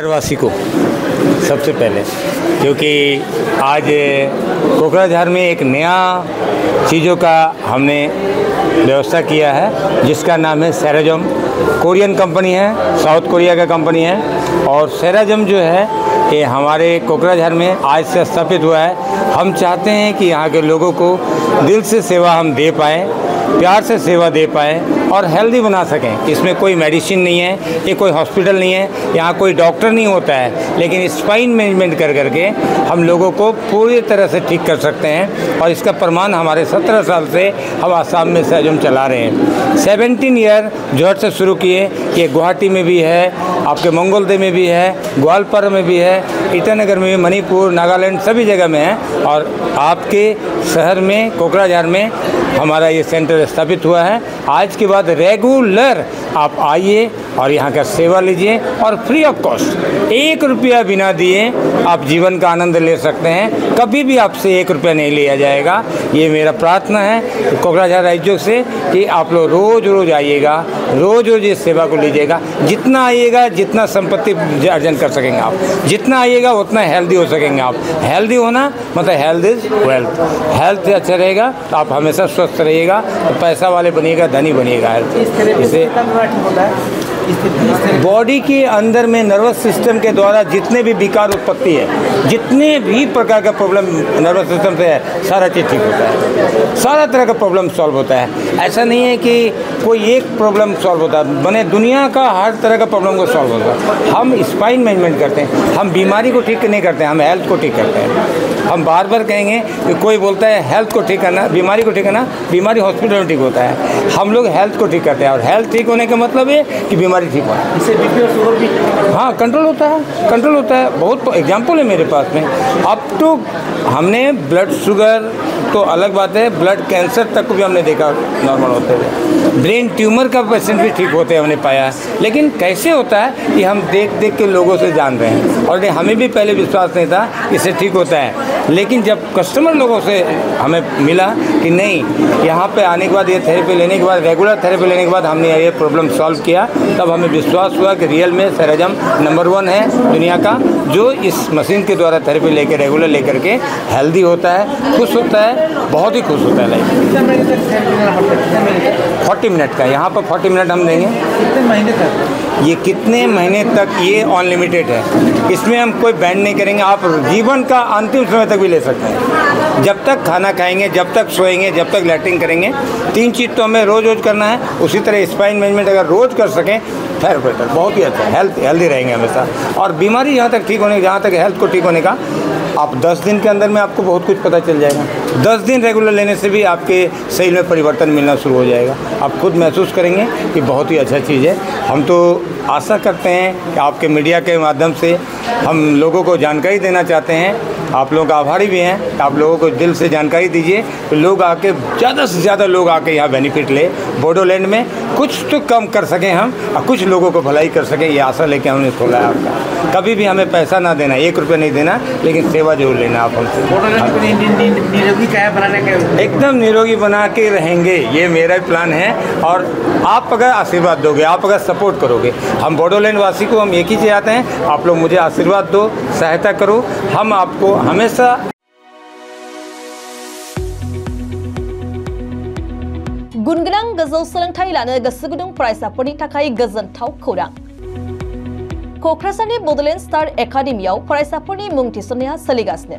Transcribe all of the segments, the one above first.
शहरवासी को सबसे पहले, क्योंकि आज कोकराझार में एक नया चीज़ों का हमने व्यवस्था किया है जिसका नाम है सेराजम। कोरियन कंपनी है, साउथ कोरिया का कंपनी है। और सेराजम जो है ये हमारे कोकराझार में आज से स्थापित हुआ है। हम चाहते हैं कि यहाँ के लोगों को दिल से सेवा हम दे पाएँ, प्यार से सेवा दे पाएँ और हेल्दी बना सकें। इसमें कोई मेडिसिन नहीं है, ये कोई हॉस्पिटल नहीं है, यहाँ कोई डॉक्टर नहीं होता है, लेकिन स्पाइन मैनेजमेंट कर करके हम लोगों को पूरी तरह से ठीक कर सकते हैं। और इसका प्रमाण हमारे 17 साल से हम आसाम में सेराजम चला रहे हैं। 17 ईयर जोहर से शुरू किए, ये गुवाहाटी में भी है, आपके मंगोलदे में भी है, ग्वालपारा में भी है, ईटानगर में भी, मणिपुर, नागालैंड सभी जगह में है। और आपके शहर में कोकराझार में हमारा ये सेंटर स्थापित हुआ है। आज के बाद रेगुलर आप आइए और यहाँ का सेवा लीजिए और फ्री ऑफ कॉस्ट 1 रुपया बिना दिए आप जीवन का आनंद ले सकते हैं। कभी भी आपसे 1 रुपया नहीं लिया जाएगा। ये मेरा प्रार्थना है कोकराझार राज्यों से कि आप लोग रोज़ रोज़ आइएगा, रोज़ रोज़ इस सेवा को लीजिएगा। जितना आइएगा जितना संपत्ति अर्जन कर सकेंगे आप, जितना आइएगा उतना हेल्दी हो सकेंगे आप। हेल्दी होना मतलब हेल्थ इज़ वेल्थ। हेल्थ अच्छा रहेगा तो आप हमेशा स्वस्थ रहिएगा, तो पैसा वाले बनिएगा, धनी बनिएगा। इससे बॉडी के अंदर में नर्वस सिस्टम के द्वारा जितने भी विकार उत्पत्ति है, जितने भी प्रकार का प्रॉब्लम नर्वस सिस्टम से है, सारा चीज़ ठीक होता है। सारा तरह का प्रॉब्लम सॉल्व होता है। ऐसा नहीं है कि कोई एक प्रॉब्लम सॉल्व होता है, बने दुनिया का हर तरह का प्रॉब्लम को सॉल्व होता है। हम स्पाइन मैनेजमेंट करते हैं, हम बीमारी को ठीक नहीं करते हैं, हम हेल्थ को ठीक करते हैं। हम बार बार कहेंगे कि कोई बोलता है हेल्थ को ठीक करना, बीमारी को ठीक करना, बीमारी हॉस्पिटल में ठीक होता है। हम लोग हेल्थ को ठीक करते हैं और हेल्थ ठीक होने का मतलब है कि बीमारी ठीक हो। इससे बीपी और शुगर भी हाँ कंट्रोल होता है, कंट्रोल होता है। बहुत एग्जाम्पल है मेरे पास में। अब तो हमने ब्लड शुगर तो अलग बात है, ब्लड कैंसर तक को भी हमने देखा नॉर्मल होते हुए। ब्रेन ट्यूमर का पेशेंट भी ठीक होते हैं हमने पाया है। लेकिन कैसे होता है कि हम देख देख के लोगों से जान रहे हैं और हमें भी पहले विश्वास नहीं था इससे ठीक होता है। लेकिन जब कस्टमर लोगों से हमें मिला कि नहीं, यहाँ पे आने के बाद ये थेरेपी लेने के बाद, रेगुलर थेरेपी लेने के बाद हमने ये प्रॉब्लम सॉल्व किया, तब हमें विश्वास हुआ कि रियल में सेराजम नंबर 1 है दुनिया का, जो इस मशीन के द्वारा थेरेपी लेकर रेगुलर लेकर के हेल्दी होता है, खुश होता है, बहुत ही खुश होता है लाइफ। 40 मिनट का, यहाँ पर 40 मिनट हम देंगे। कितने महीने तक? ये कितने महीने तक ये अनलिमिटेड है, इसमें हम कोई बैंड नहीं करेंगे। आप जीवन का अंतिम समय तक भी ले सकते हैं। जब तक खाना खाएंगे, जब तक सोएंगे, जब तक लैट्रिन करेंगे, 3 चीज़ तो हमें रोज़ रोज़ करना है। उसी तरह स्पाइन मैनेजमेंट अगर रोज़ कर सकें खैर बेटर, बहुत ही अच्छा, हेल्दी रहेंगे हमेशा। और बीमारी जहाँ तक ठीक होने, जहाँ तक हेल्थ को ठीक होने का, आप 10 दिन के अंदर में आपको बहुत कुछ पता चल जाएगा। 10 दिन रेगुलर लेने से भी आपके शरीर में परिवर्तन मिलना शुरू हो जाएगा। आप खुद महसूस करेंगे कि बहुत ही अच्छा चीज़ है। हम तो आशा करते हैं कि आपके मीडिया के माध्यम से हम लोगों को जानकारी देना चाहते हैं। आप लोग आभारी भी हैं, आप लोगों को दिल से जानकारी दीजिए तो लोग आके, ज़्यादा से ज़्यादा लोग आके यहाँ बेनिफिट ले। बोडोलैंड में कुछ तो कम कर सकें हम और कुछ लोगों को भलाई कर सकें, ये आशा लेके हमने खोला है आपका। कभी भी हमें पैसा ना देना, 1 रुपया नहीं देना, लेकिन सेवा जरूर लेना आप हमसे। निरोगी क्या बनाने का? एकदम निरोगी बना के रहेंगे, ये मेरा प्लान है। और आप अगर आशीर्वाद दोगे, आप अगर सपोर्ट करोगे, हम बोडोलैंड वासी को हम एक ही चाहते हैं, आप लोग मुझे आशीर्वाद दो, सहायता करो। हम आपको हमेशा गुनगोनां गोजौ सोलोंथाइ लानो गोसो गुदुं फरायसाफोरनि थाखाय गोजोनथाव खौरां। क'क्राझारनि बड'लेण्ड स्टार एकाडेमियाव फरायसाफोरनि मुं थिसननाया सोलिगासिनो।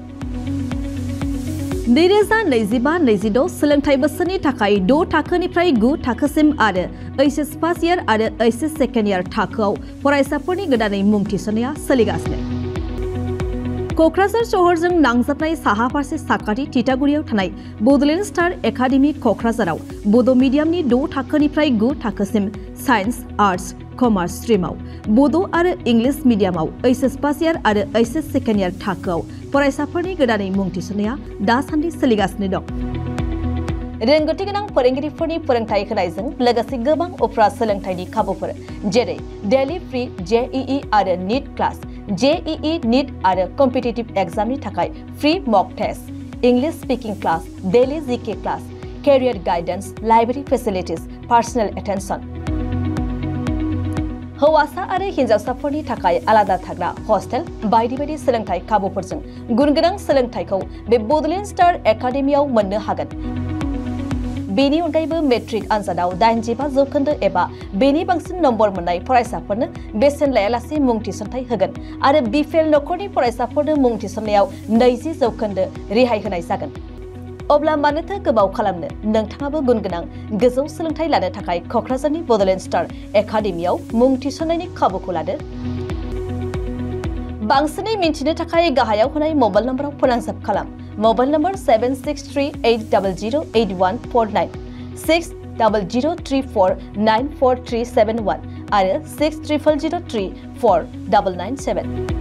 2025-26 सोलोंथाइ बोसोरनि थाखाय 6 थाखोनिफ्राय 9 थाखोसिम आरो एचएस फार्स्ट इयार आरो एचएस सेकेन्ड इयार थाखोआव फरायसाफोरनि गोदानै मुं थिसननाया सोलिगासिनो। क'क्राझार सहरजों नांजाबनाय साहा फारसे साखाथि तितागुरियाव थानाय बड'लेण्ड स्टार एकाडेमि क'क्राझाराव बड' मिडियामनि 6 थाखोनिफ्राय 9 थाखोसिम साइन्स, आर्ट्स, कमार्स स्ट्रीमाव, बड' आरो इंग्लिश मिडियामाव एचएस फार्स्ट इयार आरो एचएस सेकेन्ड इयार थाखोआव फरायसाफोरनि गोदानै मुं थिसननाया दासान्दि सोलिगासिनो दं। रोंगौथि गोनां फोरोंगिरिफोरनि फोरोंथाय होनायजों लोगोसे गोबां उफ्रा सोलोंथायनि खाबुफोर जेरै डेली फ्री जेईई आरो नीट क्लास, जेईई नीट आरो कम्पिटिटिव एग्जामनि थाखाय free mock test, English speaking class, daily GK class, career guidance, library facilities, personal attention. हौवासा आरो हिनजावसाफोरनि थाखाय आलादा थाग्रा हस्टेल बायदि बायदि सोलोंथाय खाबुफोरजों गुनगोनां सोलोंथायखौ बे बड'लेण्ड स्टार एकाडेमियाव मोननो हागोन। बेनि अनगायैबो मेट्रिक आनजादाव 85% एबा बेनि बांसिन नम्बर मोननाय फरायसाफोरनो बेसेन लायालासे मुं थिसनथाय होगोन आरो बिपिएल नखरनि फरायसाफोरनो मुं थिसननायाव 20% रेहाय होनाय जागोन। अब्ला मानोथो गोबाव खालामनो, नोंथाङाबो गुनगोनां गोजौ सोलोंथाय लानो थाखाय क'क्राझारनि बड'लेण्ड स्टार एकाडेमियाव मुं थिसननायनि खाबुखौ लादो। बांसिनै मिन्थिनो थाखाय गाहायाव होनाय मबाइल नम्बराव फोनांजाब खालाम। मबाइल नम्बर 7638008149 6003494371 आरो 6000034997।